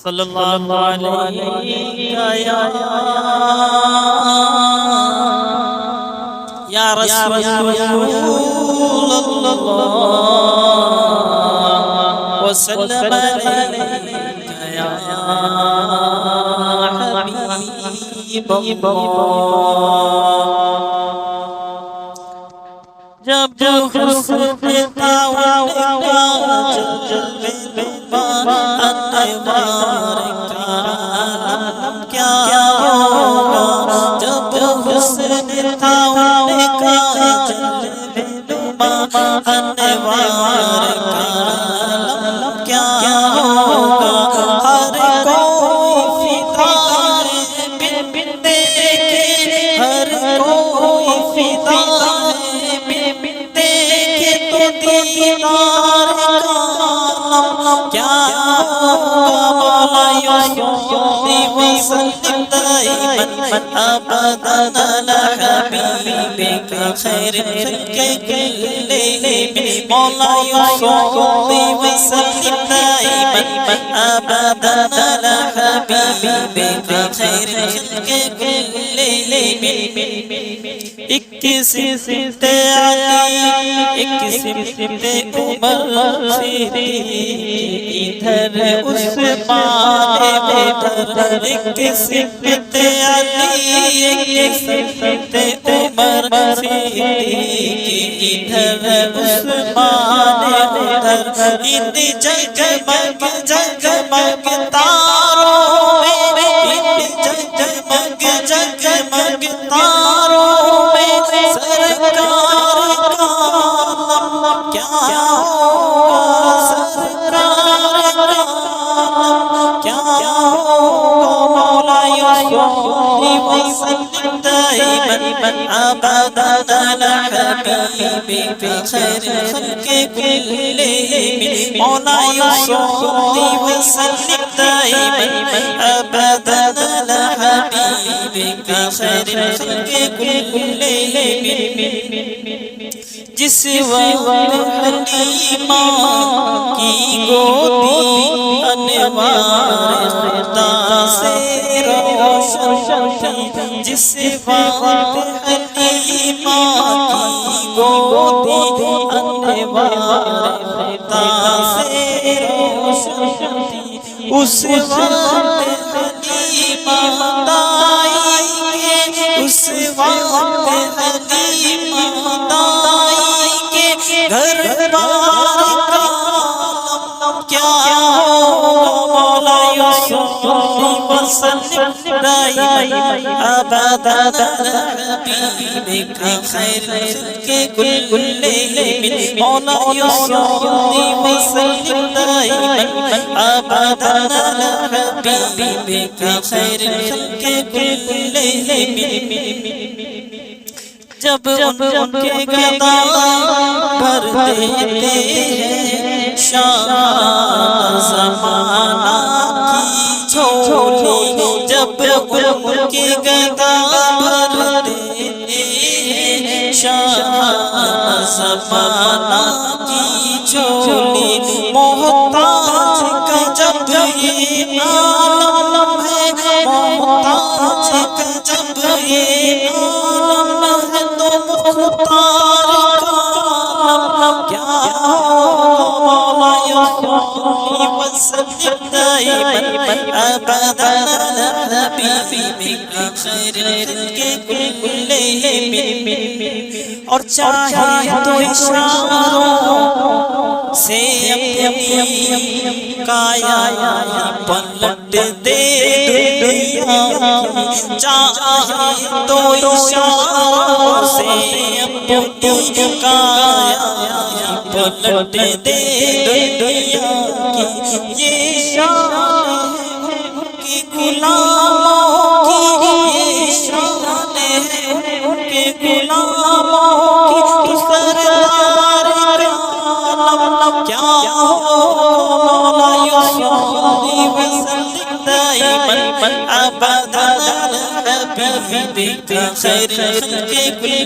صلی اللہ علیہ یا رسول اللہ وسلم علیک یا حبیب اللہ جب حسن تاؤں کا جلوے انوار کا عالم کیا ہوگا جب حسن تاؤں کا جلوے انوار کا عالم کیا ہوگا ہر کوئی فدا بن بن دیکھے ہر کوئی فدا دیدار کا کیا ہوگا مولا یصلی وسلم دائما ابدا علی حبیبک خیر الخلق کلہم مولا یصلی وسلم دائما ابدا علی حبیبک خیر الخلق کلہم ایک صفت علی ایک صفت عمر ادھر عثمان ادھر ایک صفت علی ایک صفت عمر ادھر عثمان ادھر ان جگمگ جگمگ تاروں میں ان جگمگ جگمگ تاروں میں سرکار کا کیا ہوگا سرکار کا کیا ہوگا مولا یصلی وسلم دائما ابدا علی حبیبک خیر الخلق کلہم مولا یصلی وسلم دائما ابدا علی حبیبک خیر الخلق کلہم جس وقت حلیمہ کی گودی انوار خدا سے روشن تھی جس وقت حلیمہ کی گودی انوار خدا سے روشن تھی اس وقت حلیمہ دائی کے اس وقت حلیمہ گھر بار کا کیا ہوگا مولا یصلی وسلم دائما ابدا علی حبیبک خیر الخلق کلہم مولا یصلی وسلم دائما ابدا علی حبیبک خیر الخلق کلہم جب ان کے گدا بھر دیتے ہیں شان زمانہ کی جھولی جب ان کے گدا بھر دیتے ہیں شان زمانہ کی جھولی محتاج کا جب یہ عالم ہے محتاج کا جب یہ عالم ہے مختار کا کیا ہوگا مولا یصلی وسلم دائما ابدا علی حبیبک خیر الخلق کلہم اور چاہے تو اشاروں سے اپنی کایا پلٹ دے دنیا چاہے تو اشاروں سے اپنی کایا پلٹ دے دنیا کی یہ شان ہے کہ غلاموں کی یہ شان ہے کہ غلاموں کی سردار کیا ہوگا مولا یصلی وسلم دائما أبدا على حبيبك خير الخلق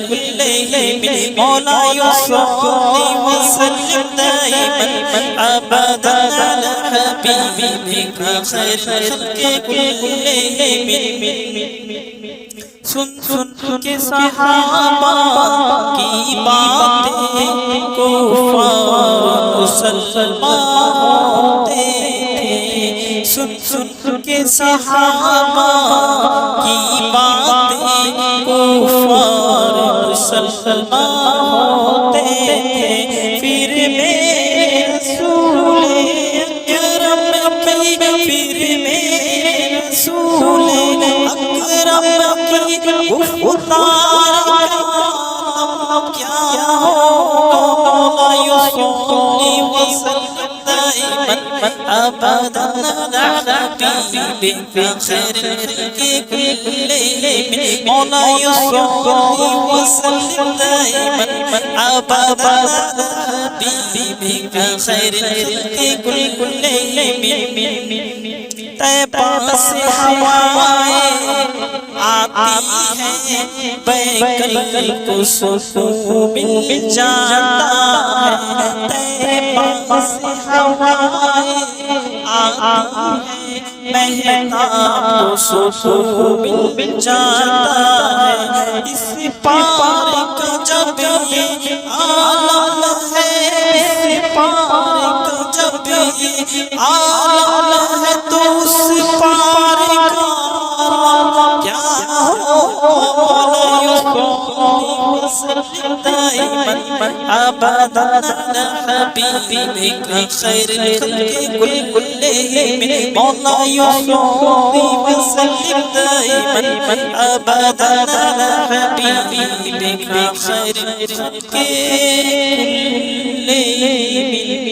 كلهم مولاي صل وسلم دائما أبدا على حبيبك خير الخلق كلهم سن کے صحابہ کی باتیں کفار مسلمان ہوتے تھے سن کے صحابہ کی باتیں کفار مسلمان ہوتے تھے پھر میرے رسول اکرم کی پھر میرے رسول اکرم کی گفتار کیا ہوگا مولاي وسلم دائما أبدا على حبيبك خير الخلق كلهم مولاي وسلم دائما أبدا على حبيبك خير الخلق كلهم طیبہ سے ہوائیں آتی ہیں بیکل کو سکون مل جاتا ہے طیبہ سے ہوائیں آتی ہیں مہتاب کو سکون مل جاتا ہے اس پار کا جب یہ عالم ہے اس پار کا جب یہ عالم ہے تو اس پار کا کیا مولاي وسلم دائما أبدا على حبيبك خير الخلق كلهم مولاي وسلم دائما أبدا على حبيبك خير الخلق كلهم